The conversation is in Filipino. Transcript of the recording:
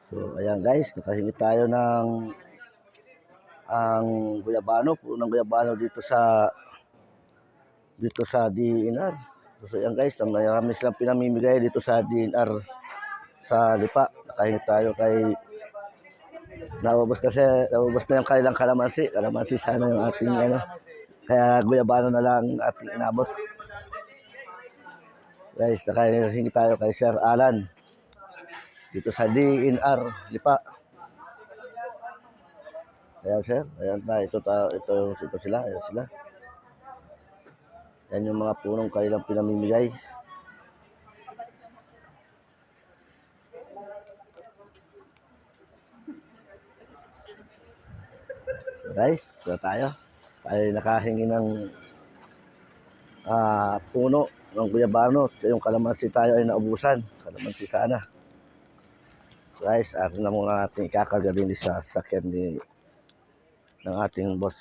So, ayan guys, nakahingi tayo ng ang guyabano, punong guyabano dito sa DNR. So, ayan guys, marami silang pinamimigay dito sa DNR sa Lipa. Nakahingi tayo kay naubos na yung kanilang kalamansi. Kalamansi sana yung ating kaya guyabano na lang ating inabot. Guys, nakahingi tayo kay Sir Alan dito sa DNR Lipa. Ayan sir, ayan na, ito sila, ayan sila. Yan yung mga punong kanilang pinamimigay. So guys, ito tayo nakahingi ng puno ng guyabano. Yung kalamansi tayo ay naubusan, kalamansi sana. So guys, atin na muna natin ikakarga din sa sakyan ng ating boss.